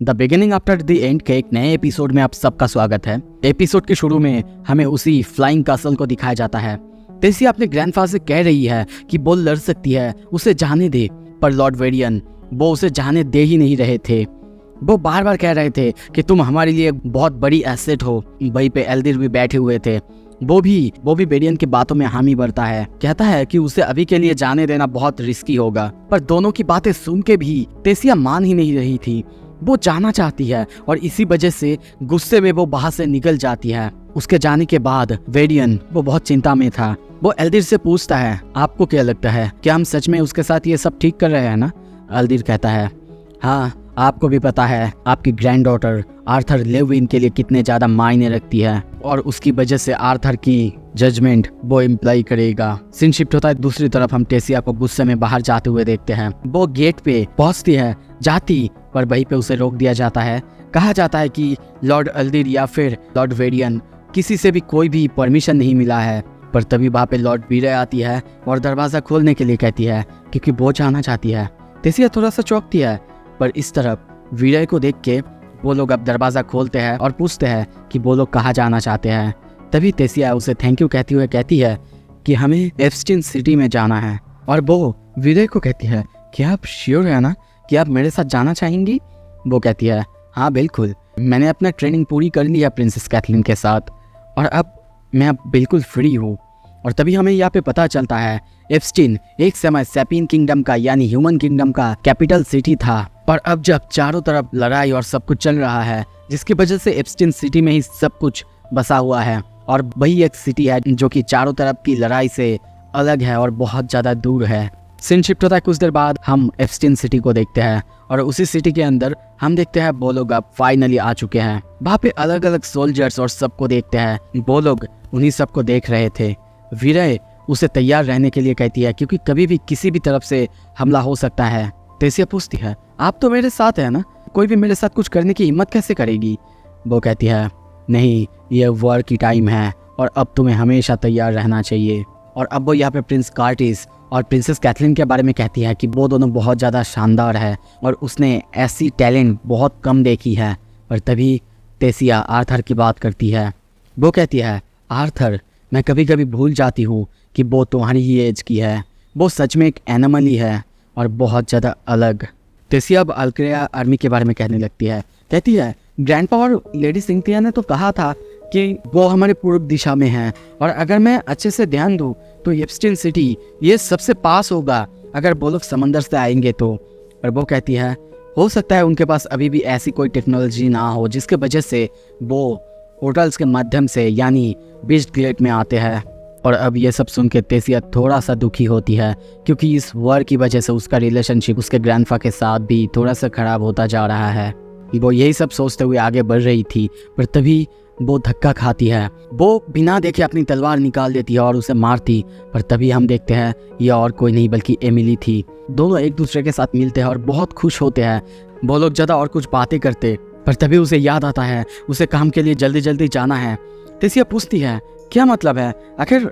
The beginning after the end के एक नए एपिसोड में आप सबका स्वागत है। एपिसोड के शुरू में हमें उसी फ्लाइंग कासल को दिखाया जाता है। तेसिया अपने ग्रैंडफादर से कह रही है कि वो लड़ सकती है, उसे जाने दे, पर लॉर्ड वेरियन वो उसे जाने दे ही नहीं रहे थे। वो बार बार कह रहे थे कि तुम हमारे लिए बहुत बड़ी एसेट हो। वहीं पे एल्दिर भी बैठे हुए थे। वो भी वेरियन की बातों में हामी भरता है, कहता है कि उसे अभी के लिए जाने देना बहुत रिस्की होगा। पर दोनों की बातें सुन के भी तेसिया मान ही नहीं रही थी। वो जाना चाहती है और इसी वजह से गुस्से में वो वहां से निकल जाती है। उसके जाने के बाद वेरियन वो बहुत चिंता में था। वो एल्दिर से पूछता है, आपको क्या लगता है, क्या हम सच में उसके साथ ये सब ठीक कर रहे हैं ना? एल्दिर कहता है, हाँ, आपको भी पता है आपकी ग्रैंड डॉटर आर्थर लेविन के लिए कितने ज्यादा मायने रखती है और उसकी वजह से आर्थर की जजमेंट वो इम्प्लाई करेगा। सीन शिफ्ट होता है दूसरी तरफ। हम टेसिया को गुस्से में बाहर जाते हुए देखते हैं। वो गेट पे पहुंचती है, जाती, पर वहीं पे उसे रोक दिया जाता है। कहा जाता है कि लॉर्ड एल्दिर या फिर लॉर्ड वेरियन किसी से भी कोई भी परमिशन नहीं मिला है। पर तभी वहाँ पे लॉर्ड वीरे आती है और दरवाजा खोलने के लिए कहती है क्योंकि वो जाना चाहती है। टेसिया थोड़ा सा चौंकती है, पर इस तरफ वीरे को देख के वो लोग अब दरवाजा खोलते हैं और पूछते हैं कि वो लोग कहाँ जाना चाहते हैं। तभी टेसिया उसे थैंक यू कहती हुए कहती है कि हमें एप्स्टीन सिटी में जाना है। और वो वीरे को कहती है कि आप श्योर है ना कि आप मेरे साथ जाना चाहेंगी? वो कहती है, हाँ बिल्कुल, मैंने अपना ट्रेनिंग पूरी कर लिया प्रिंसेस कैथलीन के साथ और अब मैं बिल्कुल फ्री हूँ। और तभी हमें यहाँ पे पता चलता है एप्स्टीन एक समय सैपियन किंगडम का यानी ह्यूमन किंगडम का कैपिटल सिटी था। पर अब जब चारों तरफ लड़ाई और सब कुछ चल रहा है, जिसकी वजह से एप्स्टीन सिटी में ही सब कुछ बसा हुआ है और वही एक सिटी है जो कि चारों तरफ की लड़ाई से अलग है और बहुत ज़्यादा दूर है। सीन शिफ्ट होता है कुछ देर बाद। हम एप्स्टीन सिटी को देखते हैं और उसी सिटी के अंदर हम देखते हैं वो लोग अब फाइनली आ चुके हैं। वहाँ पे अलग अलग सोल्जर्स और सबको देखते हैं। वो लोग उन्हीं सबको देख रहे थे। वीरे उसे तैयार रहने के लिए कहती है क्योंकि कभी भी किसी भी तरफ से हमला हो सकता है। टेसिया पूछती है, आप तो मेरे साथ है ना, कोई भी मेरे साथ कुछ करने की हिम्मत कैसे करेगी? वो कहती है, नहीं, ये वॉर की टाइम है और अब तुम्हें हमेशा तैयार रहना चाहिए। और अब वो यहाँ पे प्रिंस कार्टिस और प्रिंसेस कैथलीन के बारे में कहती है कि वो दोनों बहुत ज़्यादा शानदार है और उसने ऐसी टैलेंट बहुत कम देखी है। और तभी टेसिया आर्थर की बात करती है। वो कहती है, आर्थर, मैं कभी कभी भूल जाती हूँ कि वो तुम्हारी ही एज की है। वो सच में एक एनिमल ही है और बहुत ज़्यादा अलग। टेसिया अब अल्क्रेया आर्मी के बारे में कहने लगती है। कहती है, ग्रैंडपा और लेडी सिंथिया ने तो कहा था कि वो हमारे पूर्व दिशा में है और अगर मैं अच्छे से ध्यान दूँ तो एप्स्टीन सिटी ये सबसे पास होगा अगर वो लोग समंदर से आएंगे तो। और वो कहती है, हो सकता है उनके पास अभी भी ऐसी कोई टेक्नोलॉजी ना हो जिसके वजह से वो पोर्टल्स के माध्यम से यानी बीस्ट गेट में आते हैं। और अब ये सब सुन के टेसिया थोड़ा सा दुखी होती है क्योंकि इस वॉर की वजह से उसका रिलेशनशिप उसके ग्रैंडफा के साथ भी थोड़ा सा खराब होता जा रहा है। वो यही सब सोचते हुए आगे बढ़ रही थी, पर तभी वो धक्का खाती है। वो बिना देखे अपनी तलवार निकाल देती है और उसे मारती। पर तभी हम देखते हैं ये और कोई नहीं बल्कि एमिली थी। दोनों एक दूसरे के साथ मिलते हैं और बहुत खुश होते हैं। वो लोग ज़्यादा और कुछ बातें करते, पर तभी उसे याद आता है उसे काम के लिए जल्दी जल्दी जाना है। टेसिया पूछती है, क्या मतलब है, आखिर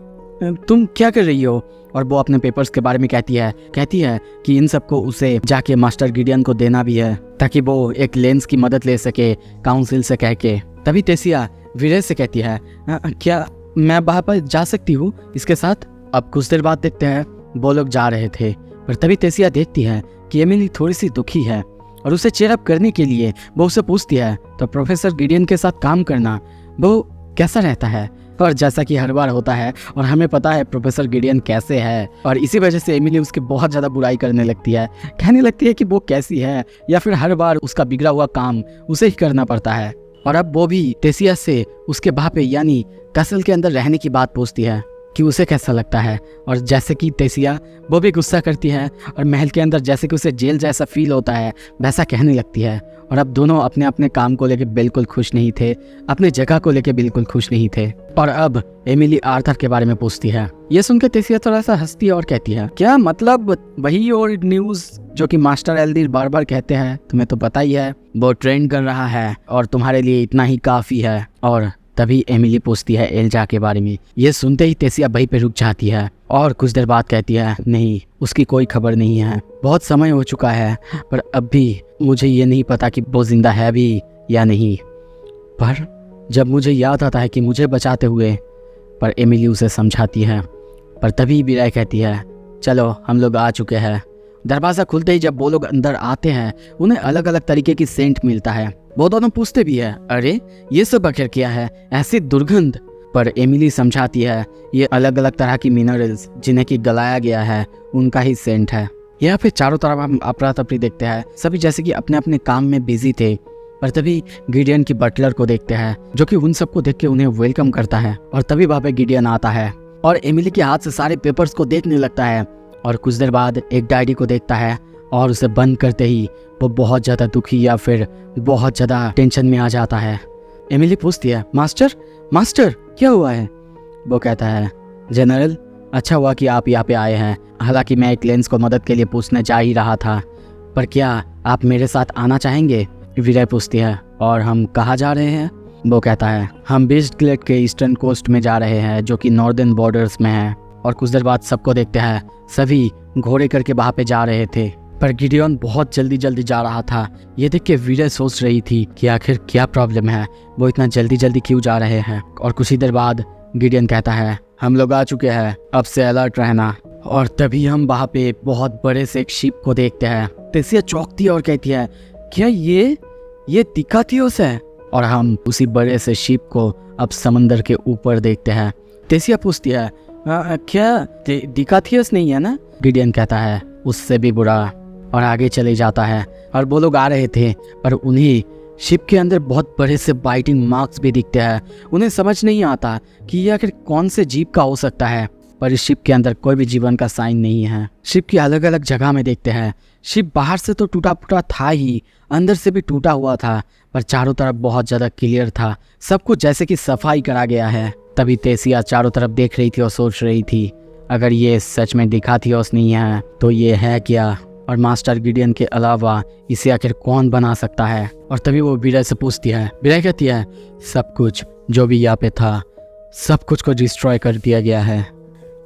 तुम क्या कर रही हो? और वो अपने पेपर्स के बारे में कहती है कि इन सबको उसे जाके मास्टर गिडियन को देना भी है ताकि वो एक लेंस की मदद ले सके काउंसिल से कह के। तभी टेसिया वीरे से कहती है, क्या मैं वहाँ पर जा सकती हूँ इसके साथ? अब कुछ देर बाद देखते हैं वो लोग जा रहे थे, पर तभी टेसिया देखती है कि एमिली थोड़ी सी दुखी है और उसे चेयर अप करने के लिए वो उसे पूछती है, तो प्रोफेसर गिडियन के साथ काम करना वो कैसा रहता है? और जैसा कि हर बार होता है और हमें पता है प्रोफेसर गिडियन कैसे है, और इसी वजह से एमिली उसकी बहुत ज़्यादा बुराई करने लगती है, कहने लगती है कि वो कैसी है या फिर हर बार उसका बिगड़ा हुआ काम उसे ही करना पड़ता है। और अब वो भी टेसिया से उसके भापे यानी कैसल के अंदर रहने की बात पूछती है कि उसे कैसा लगता है। और जैसे कि टेसिया वो भी गुस्सा करती है और महल के अंदर जैसे कि उसे जेल जैसा फील होता है वैसा कहने लगती है। और अब दोनों अपने अपने काम को लेके बिल्कुल खुश नहीं थे, अपने जगह को लेके बिल्कुल खुश नहीं थे। और अब एमिली आर्थर के बारे में पूछती है। ये सुनकर टेसिया थोड़ा सा हंसती है और कहती है, क्या मतलब वही ओल्ड न्यूज जो कि मास्टर एल्दिर बार बार कहते हैं, तुम्हें तो पता ही है वो ट्रेंड कर रहा है और तुम्हारे लिए इतना ही काफी है। और तभी एमिली पूछती है एल्जा के बारे में। ये सुनते ही तेसिया वहीं पे रुक जाती है और कुछ देर बाद कहती है नहीं, उसकी कोई खबर नहीं है, बहुत समय हो चुका है, पर अब भी मुझे ये नहीं पता कि वो जिंदा है भी या नहीं। पर जब मुझे याद आता है कि मुझे बचाते हुए, पर एमिली उसे समझाती है। पर तभी विराय कहती है चलो हम लोग आ चुके हैं। दरवाज़ा खुलते ही जब वो लोग अंदर आते हैं उन्हें अलग अलग तरीके की सेंट मिलता है। वो दोनों पूछते भी है अरे ये सब आखिर क्या है, ऐसी दुर्गंध। पर एमिली समझाती है ये अलग अलग तरह की मिनरल्स जिन्हें कि गलाया गया है उनका ही सेंट है। यहाँ पे चारों तरफ हम अफरा तफरी देखते हैं, सभी जैसे कि अपने अपने काम में बिजी थे। पर तभी गिडियन की बटलर को देखते हैं जो कि उन सबको देख के उन्हें वेलकम करता है। और तभी वहाँ पे गिडियन आता है और एमिली के हाथ से सारे पेपर्स को देखने लगता है और कुछ देर बाद एक डायरी को देखता है और उसे बंद करते ही वो बहुत ज़्यादा दुखी या फिर बहुत ज़्यादा टेंशन में आ जाता है। एमिली पूछती है मास्टर मास्टर क्या हुआ है? वो कहता है जनरल अच्छा हुआ कि आप यहाँ पे आए हैं, हालांकि मैं एक लेंस को मदद के लिए पूछने जा ही रहा था, पर क्या आप मेरे साथ आना चाहेंगे? विजय पूछती है और हम कहाँ जा रहे हैं? वो कहता है हम बीस्ट ग्लेड के ईस्टर्न कोस्ट में जा रहे हैं जो कि नॉर्दर्न बॉर्डर्स में है। और कुछ देर बाद सबको देखते हैं सभी घोड़े करके वहाँ पे जा रहे थे, पर गिडियन बहुत जल्दी जल्दी जा रहा था। ये देख के विजय सोच रही थी कि आखिर क्या प्रॉब्लम है, वो इतना जल्दी जल्दी क्यों जा रहे हैं। और कुछ ही देर बाद गिडियन कहता है हम लोग आ चुके हैं, अब से अलर्ट रहना। और तभी हम वहाँ पे बहुत बड़े से एक शिप को देखते हैं। तेसिया चौंकती है और कहती है क्या ये दिकाथियोस है? और हम उसी बड़े से शिप को अब समंदर के ऊपर देखते हैं। तेसिया पूछती है क्या दिकाथियोस नहीं है ना? गिडियन कहता है उससे भी बुरा, और आगे चले जाता है। और वो लोग आ रहे थे पर उन्हें शिप के अंदर बहुत बड़े से बाइटिंग मार्क्स भी दिखते हैं। उन्हें समझ नहीं आता कि ये आखिर कौन से जीव का हो सकता है, पर इस शिप के अंदर कोई भी जीवन का साइन नहीं है। शिप की अलग अलग जगह में देखते हैं। शिप बाहर से तो टूटा फूटा था ही, अंदर से भी टूटा हुआ था, पर चारों तरफ बहुत ज़्यादा क्लियर था, सब कुछ जैसे कि सफाई करा गया है। तभी तेसिया चारों तरफ देख रही थी और सोच रही थी अगर ये सच में दिकाथियोस नहीं है तो ये है क्या, और मास्टर गिडियन के अलावा इसे आखिर कौन बना सकता है। और तभी वो विजय से पूछती है, विजय कहती है सब कुछ जो भी यहाँ पे था सब कुछ को डिस्ट्रॉय कर दिया गया है।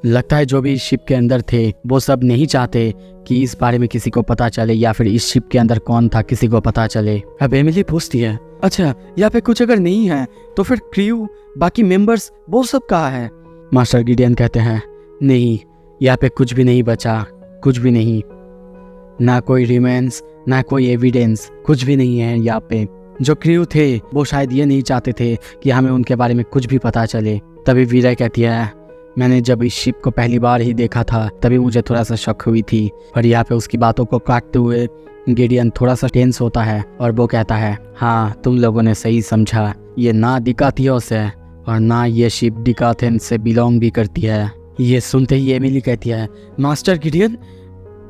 लगता है जो भी इस शिप के अंदर थे वो सब नहीं चाहते कि इस बारे में किसी को पता चले या फिर इस शिप के अंदर कौन था किसी को पता चले। अब एमिली पूछती है अच्छा यहाँ पे कुछ अगर नहीं है तो फिर क्रू बाकी मेंबर्स वो सब कहाँ है? मास्टर गिडियन कहते हैं नहीं, यहाँ पे कुछ भी नहीं बचा, कुछ भी नहीं, ना कोई रिमेंस ना कोई एविडेंस, कुछ भी नहीं है यहाँ पे। जो क्रू थे वो शायद ये नहीं चाहते थे कि हमें उनके बारे में कुछ भी पता चले। तभी विजय कहती है मैंने जब इस शिप को पहली बार ही देखा था तभी मुझे थोड़ा सा शक हुई थी, पर यहाँ पे उसकी बातों को काटते हुए गिडियन थोड़ा सा टेंस होता है और वो कहता है हाँ तुम लोगों ने सही समझा, ये ना दिकाथियोस है और ना ये शिप दिकाथेन से बिलोंग भी करती है। ये सुनते ही एमिली कहती है मास्टर गिडियन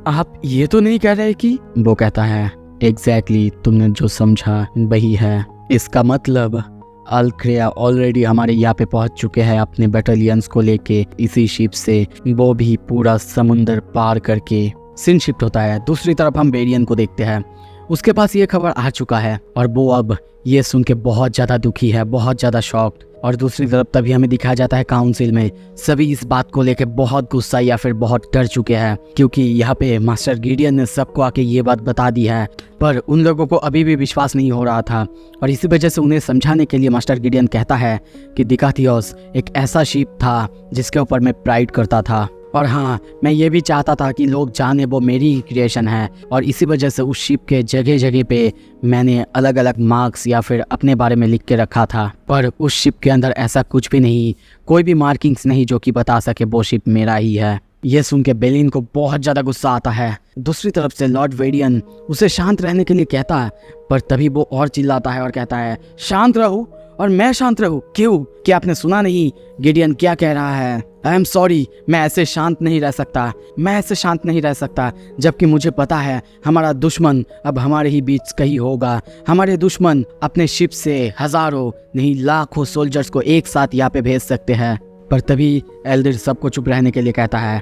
आप ये तो नहीं कह रहे कि? वो कहता है एग्जैक्टली तुमने जो समझा वही है। इसका मतलब अल्क्रिया ऑलरेडी हमारे यहाँ पे पहुंच चुके हैं अपने बटालियंस को लेके इसी शिप से, वो भी पूरा समुंदर पार करके। सीन शिफ्ट होता है, दूसरी तरफ हम बेरियन को देखते हैं। उसके पास ये खबर आ चुका है और वो अब ये सुन के बहुत ज़्यादा दुखी है, बहुत ज़्यादा शॉक्ड। और दूसरी तरफ तभी हमें दिखाया जाता है काउंसिल में सभी इस बात को लेकर बहुत गुस्सा या फिर बहुत डर चुके हैं, क्योंकि यहाँ पे मास्टर गिडियन ने सबको आके ये बात बता दी है, पर उन लोगों को अभी भी विश्वास नहीं हो रहा था। और इसी वजह से उन्हें समझाने के लिए मास्टर गिडियन कहता है कि दिकाथियोस एक ऐसा शिप था जिसके ऊपर मैं प्राइड करता था, और हाँ मैं ये भी चाहता था कि लोग जाने वो मेरी ही क्रिएशन है। और इसी वजह से उस शिप के जगह जगह पे मैंने अलग अलग मार्क्स या फिर अपने बारे में लिख के रखा था, पर उस शिप के अंदर ऐसा कुछ भी नहीं, कोई भी मार्किंग्स नहीं जो कि बता सके वो शिप मेरा ही है। ये सुन के बेलिन को बहुत ज़्यादा गुस्सा आता है। दूसरी तरफ से लॉर्ड वेडियन उसे शांत रहने के लिए कहता है, पर तभी वो और चिल्लाता है और कहता है शांत रहो और मैं शांत रहूं? क्यों, क्या आपने सुना नहीं गिडियन क्या कह रहा है? आई एम सॉरी, मैं ऐसे शांत नहीं रह सकता, मैं ऐसे शांत नहीं रह सकता, जबकि मुझे पता है हमारा दुश्मन अब हमारे ही बीच कहीं होगा। हमारे दुश्मन अपने शिप से हजारों नहीं लाखों सोल्जर्स को एक साथ यहाँ पे भेज सकते हैं। पर तभी एल्डिर सबको चुप रहने के लिए कहता है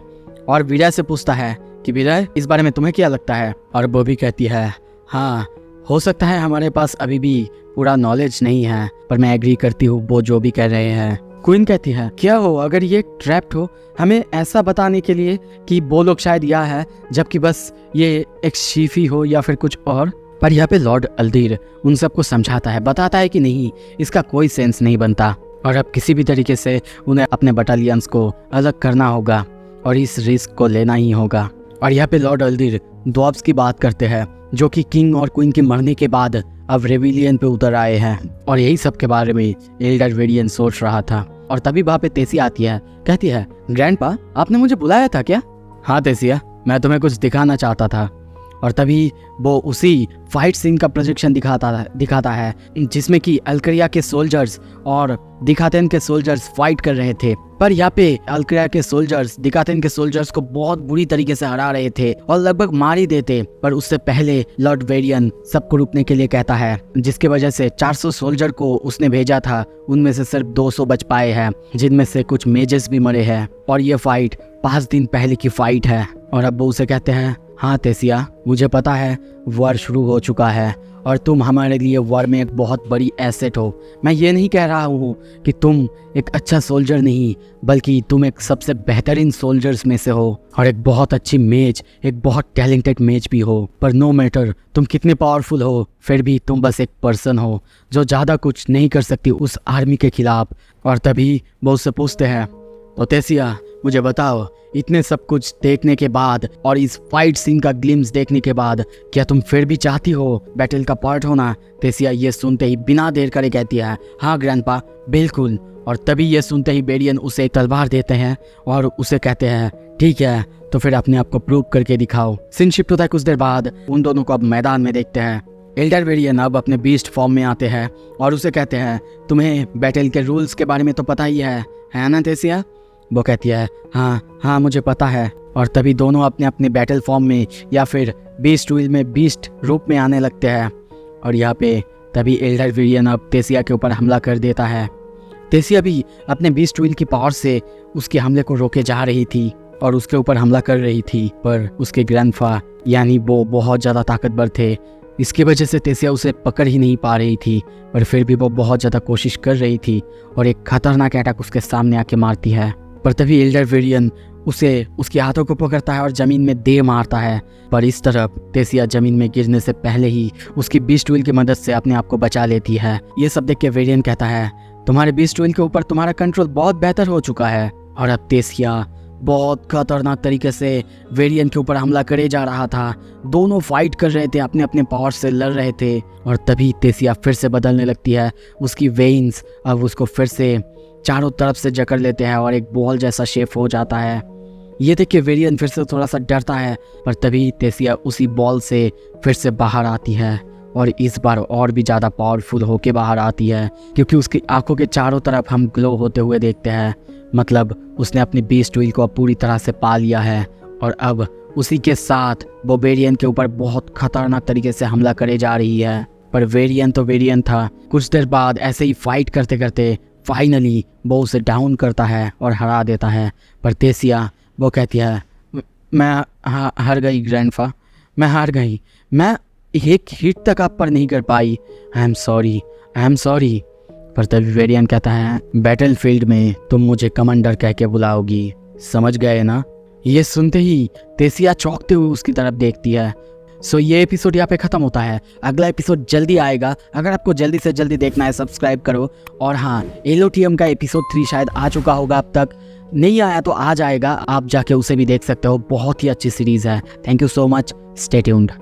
और विजय से पूछता है कि विजय इस बारे में तुम्हें क्या लगता है? और वो भी कहती है हाँ हो सकता है हमारे पास अभी भी पूरा नॉलेज नहीं है, पर मैं एग्री करती हूँ वो जो भी कह रहे हैं। क्वीन कहती है, क्या हो अगर ये ट्रैप्ड हो, हमें ऐसा बताने के लिए कि वो लोग शायद यहाँ है, जबकि बस ये एक शीफी हो या फिर कुछ और। पर यहाँ पे लॉर्ड अल्दीर उन सबको समझाता है, बताता है कि नहीं, इसका कोई सेंस नहीं बनता और अब किसी भी तरीके से उन्हें अपने बटालियंस को अलग करना होगा और इस रिस्क को लेना ही होगा। और यहाँ पे लॉर्ड अल्दीर ड्वार्फ्स की बात करते हैं जो कि किंग और क्वीन के मरने के बाद अब रेविलियन पे उतर आए हैं और यही सब के बारे में एल्डर वेरियन सोच रहा था। और तभी वहाँ पे तेसी आती है, कहती है, ग्रैंडपा आपने मुझे बुलाया था क्या? हाँ तेसिया, मैं तुम्हें कुछ दिखाना चाहता था। और तभी वो उसी फाइट सीन का प्रोजेक्शन दिखाता है जिसमें कि अल्करिया के सोल्जर्स और दिखातेन के सोल्जर्स फाइट कर रहे थे। पर यहाँ पे अल्करिया के सोल्जर्स दिखातेन के सोल्जर्स को बहुत बुरी तरीके से हरा रहे थे और लगभग मार ही देते। पर उससे पहले लॉर्ड वेरियन सबको रुकने के लिए कहता है, जिसकी वजह से 400 सोल्जर को उसने भेजा था, उनमें से सिर्फ 200 बच पाए हैं, जिनमें से कुछ मेजेस भी मरे हैं। और ये फाइट 5 दिन पहले की फाइट है। और अब वो उसे कहते हैं, हाँ तेसिया, मुझे पता है वॉर शुरू हो चुका है और तुम हमारे लिए वॉर में एक बहुत बड़ी एसेट हो। मैं ये नहीं कह रहा हूँ कि तुम एक अच्छा सोल्जर नहीं, बल्कि तुम एक सबसे बेहतरीन सोल्जर्स में से हो और एक बहुत अच्छी मेज, एक बहुत टैलेंटेड मेज भी हो। पर नो मैटर तुम कितने पावरफुल हो, फिर भी तुम बस एक पर्सन हो जो ज़्यादा कुछ नहीं कर सकती उस आर्मी के खिलाफ। और तभी वो उससे पूछते हैं, तो तेसिया मुझे बताओ, इतने सब कुछ देखने के बाद और इस फाइट सीन का ग्लिम्स देखने के बाद क्या तुम फिर भी चाहती हो बैटल का पार्ट होना? तेसिया ये सुनते ही बिना देर करे कहती है, हाँ ग्रैंडपा, बिल्कुल। और तभी ये सुनते ही बेरियन उसे एक तलवार देते हैं और उसे कहते हैं, ठीक है तो फिर अपने आप को प्रूव करके दिखाओ। सीन शिफ्ट होता है कुछ देर बाद, उन दोनों को अब मैदान में देखते हैं। एल्डर वेरियन अब अपने बीस्ट फॉर्म में आते हैं और उसे कहते हैं, तुम्हें बैटल के रूल्स के बारे में तो पता ही है ना तेसिया? वो कहती है, हाँ मुझे पता है। और तभी दोनों अपने अपने बैटल फॉर्म में या फिर बीस्ट व्हील में बीस्ट रूप में आने लगते हैं। और यहाँ पे तभी एल्डर वेरियन अब तेसिया के ऊपर हमला कर देता है। तेसिया भी अपने बीस्ट व्हील की पावर से उसके हमले को रोके जा रही थी और उसके ऊपर हमला कर रही थी, पर उसके ग्रैंडफा यानी वो बहुत ज़्यादा ताकतवर थे। इसकी वजह से तेसिया उसे पकड़ ही नहीं पा रही थी, पर फिर भी वो बहुत ज़्यादा कोशिश कर रही थी और एक खतरनाक अटैक उसके सामने आके मारती है। पर तभी एल्डर वेरियन उसे उसके हाथों को पकड़ता है और ज़मीन में दे मारता है। पर इस तरफ तेसिया ज़मीन में गिरने से पहले ही उसकी बीस्ट व्हील की मदद से अपने आप को बचा लेती है। ये सब देख के वेरियन कहता है, तुम्हारे बीस्ट व्हील के ऊपर तुम्हारा कंट्रोल बहुत बेहतर हो चुका है। और अब तेसिया बहुत खतरनाक तरीके से वेरियन के ऊपर हमला करे जा रहा था। दोनों फाइट कर रहे थे, अपने अपने पावर से लड़ रहे थे। और तभी तेसिया फिर से बदलने लगती है, उसकी वेन्स अब उसको फिर से चारों तरफ से जकड़ लेते हैं और एक बॉल जैसा शेप हो जाता है। ये देख के वेरियन फिर से थोड़ा सा डरता है, पर तभी तेसिया उसी बॉल से फिर से बाहर आती है और इस बार और भी ज़्यादा पावरफुल होके बाहर आती है, क्योंकि उसकी आंखों के चारों तरफ हम ग्लो होते हुए देखते हैं। मतलब उसने अपनी बीस्ट व्हील को पूरी तरह से पा लिया है और अब उसी के साथ वो वेरियन के ऊपर बहुत खतरनाक तरीके से हमला करे जा रही है। पर वेरियन तो वेरियन था। कुछ देर बाद ऐसे ही फाइट करते करते फाइनली वो उसे डाउन करता है और हरा देता है। पर तेसिया वो कहती है, मैं हार गई ग्रैंडफा, मैं हार गई, मैं एक हिट तक आप पर नहीं कर पाई। I am sorry. पर तभी वेरियन कहता है, बैटल फील्ड में तुम मुझे कमांडर कह के बुलाओगी, समझ गए ना? ये सुनते ही तेसिया चौंकते हुए उसकी तरफ देखती है। सो ये एपिसोड यहाँ पे ख़त्म होता है। अगला एपिसोड जल्दी आएगा। अगर आपको जल्दी से जल्दी देखना है सब्सक्राइब करो। और हाँ, एलोटियम का एपिसोड 3 शायद आ चुका होगा, अब तक नहीं आया तो आ जाएगा, आप जाके उसे भी देख सकते हो। बहुत ही अच्छी सीरीज़ है। Thank you so much, stay tuned.